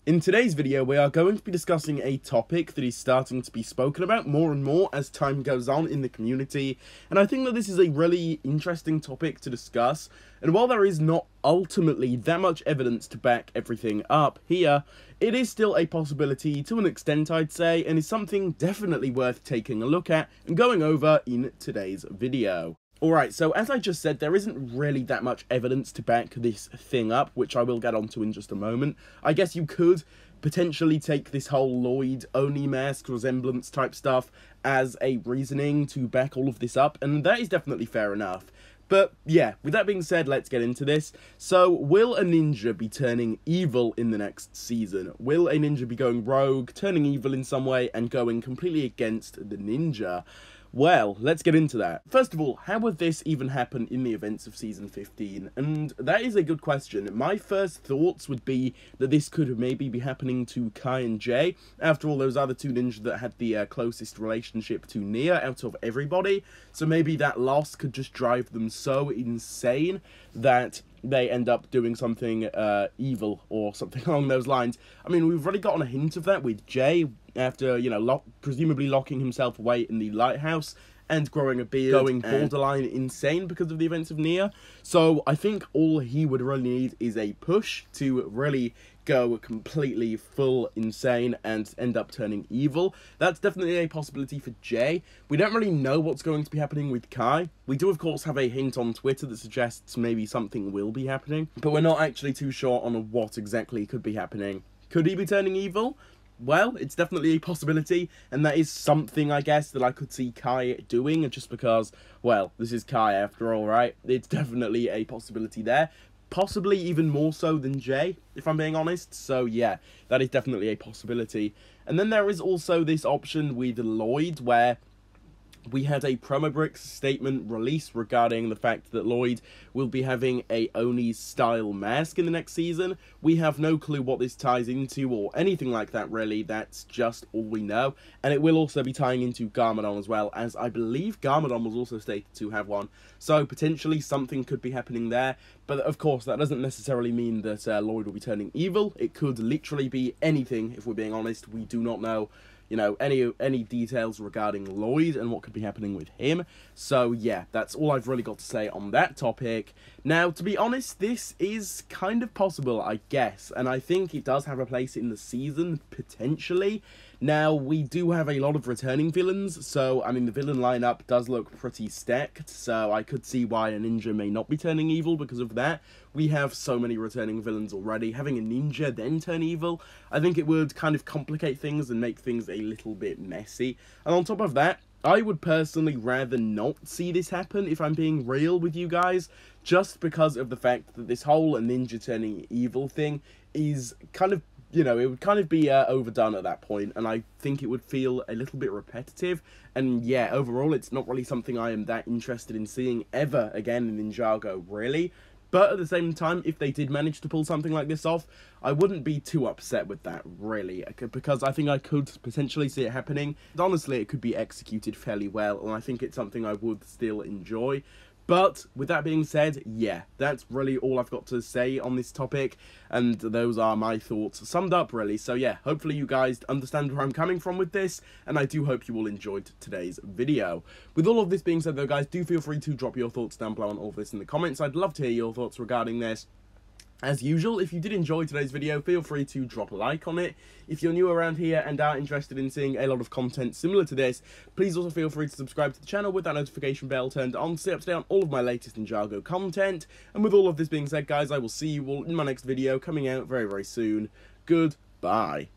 In today's video, we are going to be discussing a topic that is starting to be spoken about more and more as time goes on in the community, and I think that this is a really interesting topic to discuss, and while there is not ultimately that much evidence to back everything up here, it is still a possibility to an extent, I'd say, and is something definitely worth taking a look at and going over in today's video. Alright, so as I just said, there isn't really that much evidence to back this thing up, which I will get onto in just a moment. I guess you could potentially take this whole Lloyd Oni mask resemblance type stuff as a reasoning to back all of this up, and that is definitely fair enough. But yeah, with that being said, let's get into this. So, will a ninja be turning evil in the next season? Will a ninja be going rogue, turning evil in some way, and going completely against the ninja? Well, let's get into that. First of all, how would this even happen in the events of Season 15? And that is a good question. My first thoughts would be that this could maybe be happening to Kai and Jay. After all, those are the two ninjas that had the closest relationship to Nia out of everybody. So maybe that loss could just drive them so insane that they end up doing something evil or something along those lines. I mean, we've already gotten a hint of that with Jay after, you know, presumably locking himself away in the lighthouse and growing a beard, going borderline insane because of the events of Nia. So I think all he would really need is a push to really go completely full insane and end up turning evil. That's definitely a possibility for Jay. We don't really know what's going to be happening with Kai. We do, of course, have a hint on Twitter that suggests maybe something will be happening, but we're not actually too sure on what exactly could be happening. Could he be turning evil? Well, it's definitely a possibility, and that is something, I guess, that I could see Kai doing, just because, well, this is Kai after all, right? It's definitely a possibility there. Possibly even more so than Jay, if I'm being honest. So yeah, that is definitely a possibility. And then there is also this option with Lloyd, where we had a Promo Bricks statement released regarding the fact that Lloyd will be having a Oni-style mask in the next season. We have no clue what this ties into or anything like that, really. That's just all we know. And it will also be tying into Garmadon as well, as I believe Garmadon was also stated to have one. So potentially something could be happening there. But of course, that doesn't necessarily mean that Lloyd will be turning evil. It could literally be anything, if we're being honest. We do not know, you know, any details regarding Lloyd and what could be happening with him. So yeah, that's all I've really got to say on that topic. Now, to be honest, this is kind of possible, I guess, and I think it does have a place in the season, potentially. Now, we do have a lot of returning villains, so, I mean, the villain lineup does look pretty stacked, so I could see why a ninja may not be turning evil because of that. We have so many returning villains already. Having a ninja then turn evil, I think it would kind of complicate things and make things a little bit messy. And on top of that, I would personally rather not see this happen, if I'm being real with you guys, just because of the fact that this whole ninja turning evil thing is kind of, you know, it would kind of be overdone at that point, and I think it would feel a little bit repetitive, and yeah, overall, it's not really something I am that interested in seeing ever again in Ninjago, really. But at the same time, if they did manage to pull something like this off, I wouldn't be too upset with that, really, because I think I could potentially see it happening. And honestly, it could be executed fairly well, and I think it's something I would still enjoy. But, with that being said, yeah, that's really all I've got to say on this topic, and those are my thoughts summed up, really. So yeah, hopefully you guys understand where I'm coming from with this, and I do hope you all enjoyed today's video. With all of this being said, though, guys, do feel free to drop your thoughts down below on all of this in the comments. I'd love to hear your thoughts regarding this. As usual, if you did enjoy today's video, feel free to drop a like on it. If you're new around here and are interested in seeing a lot of content similar to this, please also feel free to subscribe to the channel with that notification bell turned on to stay up to date on all of my latest Ninjago content. And with all of this being said, guys, I will see you all in my next video coming out very, very soon. Goodbye.